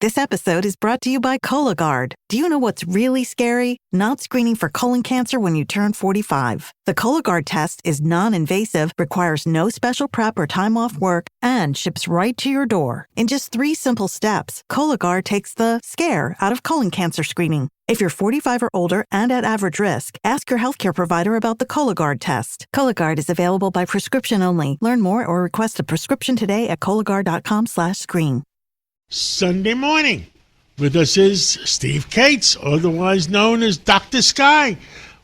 This episode is brought to you by Cologuard. Do you know what's really scary? Not screening for colon cancer when you turn 45. The Cologuard test is non-invasive, requires no special prep or time off work, and ships right to your door. In just 3 simple steps, Cologuard takes the scare out of colon cancer screening. If you're 45 or older and at average risk, ask your healthcare provider about the Cologuard test. Cologuard is available by prescription only. Learn more or request a prescription today at Cologuard.com/screen. Sunday morning. With us is Steve Cates, otherwise known as Dr. Sky.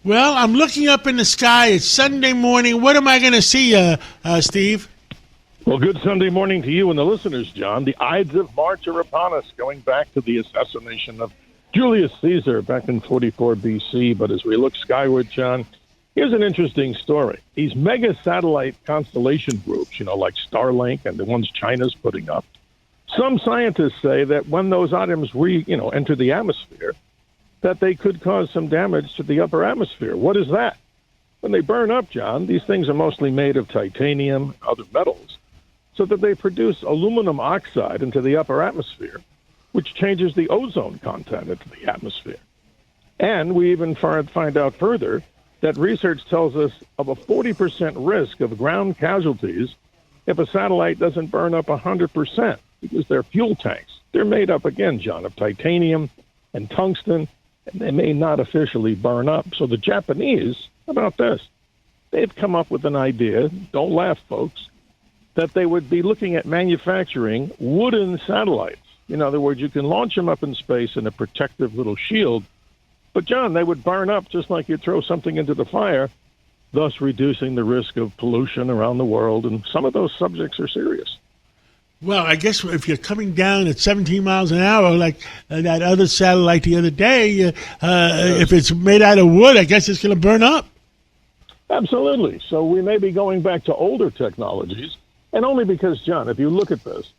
Well, I'm looking up in the sky. It's Sunday morning. What am I going to see, Steve? Well, good Sunday morning to you and the listeners, John. The Ides of March are upon us, going back to the assassination of Julius Caesar back in 44 BC. But as we look skyward, John, here's an interesting story. These mega satellite constellation groups, like Starlink and the ones China's putting up, some scientists say that when those items enter the atmosphere, that they could cause some damage to the upper atmosphere. What is that? When they burn up, John, these things are mostly made of titanium, other metals, so that they produce aluminum oxide into the upper atmosphere, which changes the ozone content into the atmosphere. And we even find out further that research tells us of a 40% risk of ground casualties if a satellite doesn't burn up 100%. Because they're fuel tanks. They're made up, again, John, of titanium and tungsten, and they may not officially burn up. So the Japanese, how about this? They've come up with an idea, don't laugh, folks, that they would be looking at manufacturing wooden satellites. In other words, you can launch them up in space in a protective little shield, but, John, they would burn up just like you throw something into the fire, thus reducing the risk of pollution around the world, and some of those subjects are serious. Well, I guess if you're coming down at 17 miles an hour, like that other satellite the other day, if it's made out of wood, I guess it's going to burn up. Absolutely. So we may be going back to older technologies, and only because, John, if you look at this,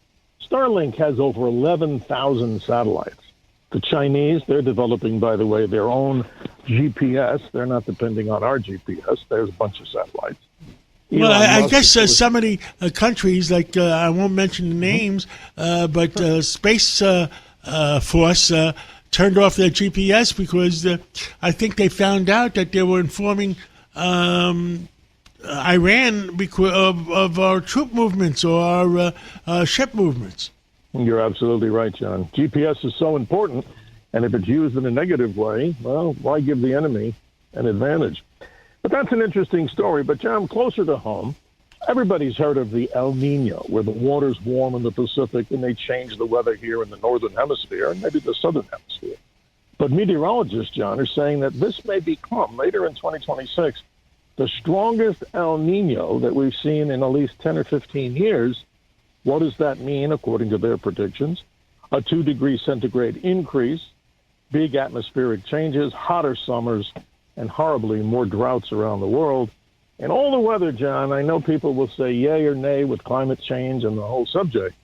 Starlink has over 11,000 satellites. The Chinese, they're developing, by the way, their own GPS. They're not depending on our GPS. There's a bunch of satellites. Well, I guess some of the countries, like I won't mention the names, but Space Force turned off their GPS because I think they found out that they were informing Iran because of our troop movements or our ship movements. You're absolutely right, John. GPS is so important, and if it's used in a negative way, well, why give the enemy an advantage? But that's an interesting story. But, John, closer to home, everybody's heard of the El Nino, where the water's warm in the Pacific and they change the weather here in the northern hemisphere and maybe the southern hemisphere. But meteorologists, John, are saying that this may become, later in 2026, the strongest El Nino that we've seen in at least 10 or 15 years. What does that mean, according to their predictions? A 2-degree centigrade increase, big atmospheric changes, hotter summers, and horribly more droughts around the world. And all the weather, John, I know people will say yay or nay with climate change and the whole subject.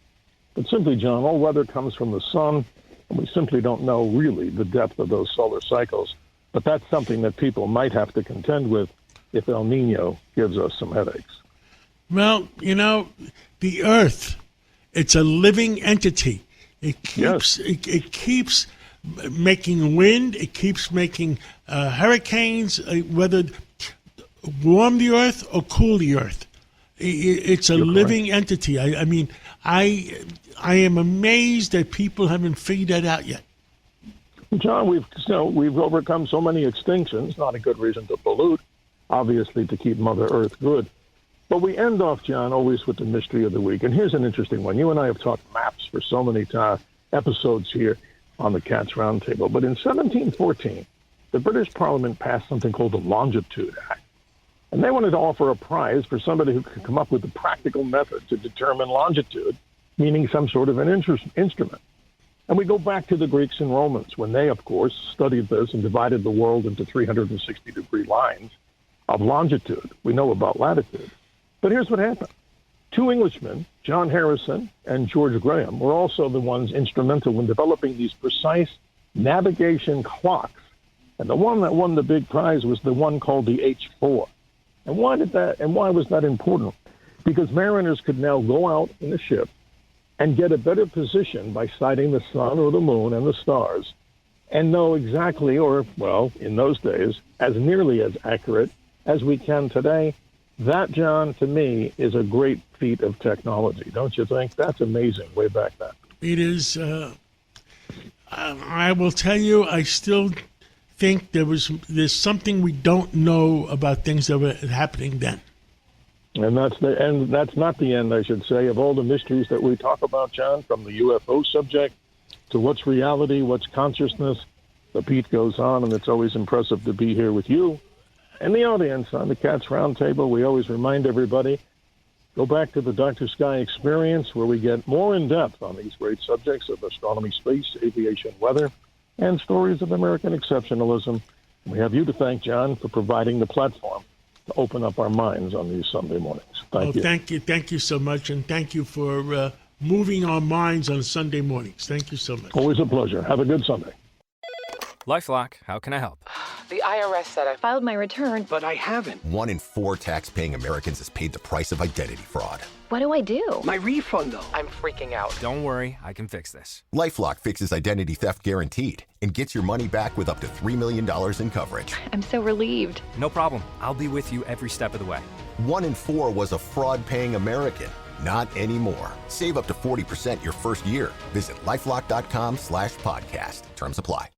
But simply, John, all weather comes from the sun, and we simply don't know really the depth of those solar cycles. But that's something that people might have to contend with if El Nino gives us some headaches. Well, the Earth, it's a living entity. It keeps making wind, it keeps making hurricanes, whether warm the earth or cool the earth. It's a living entity. I mean, I am amazed that people haven't figured that out yet. John, we've overcome so many extinctions, not a good reason to pollute, obviously to keep Mother Earth good. But we end off, John, always with the mystery of the week. And here's an interesting one. You and I have talked maps for so many episodes here on the Cats Roundtable. But in 1714, the British Parliament passed something called the Longitude Act. And they wanted to offer a prize for somebody who could come up with a practical method to determine longitude, meaning some sort of an instrument. And we go back to the Greeks and Romans when they, of course, studied this and divided the world into 360-degree lines of longitude. We know about latitude. But here's what happened. 2 Englishmen, John Harrison and George Graham, were also the ones instrumental in developing these precise navigation clocks. And the one that won the big prize was the one called the H4. And why was that important? Because mariners could now go out in a ship and get a better position by sighting the sun or the moon and the stars and know exactly, or, well, in those days, as nearly as accurate as we can today. That, John, to me, is a great feat of technology. Don't you think? That's amazing way back then. It is. I will tell you, I still think there's something we don't know about things that were happening then. And that's not the end, I should say, of all the mysteries that we talk about, John, from the UFO subject to what's reality, what's consciousness. The beat goes on, and it's always impressive to be here with you and the audience on the Cats Roundtable. We always remind everybody, go back to the Dr. Sky Experience, where we get more in depth on these great subjects of astronomy, space, aviation, weather, and stories of American exceptionalism. We have you to thank, John, for providing the platform to open up our minds on these Sunday mornings. Thank you. Thank you so much, and thank you for moving our minds on Sunday mornings. Thank you so much. Always a pleasure. Have a good Sunday. LifeLock, how can I help? The IRS said I filed my return, but I haven't. 1 in 4 tax-paying Americans has paid the price of identity fraud. What do I do? My refund, though. I'm freaking out. Don't worry, I can fix this. LifeLock fixes identity theft guaranteed and gets your money back with up to $3 million in coverage. I'm so relieved. No problem. I'll be with you every step of the way. 1 in 4 was a fraud-paying American. Not anymore. Save up to 40% your first year. Visit LifeLock.com/podcast. Terms apply.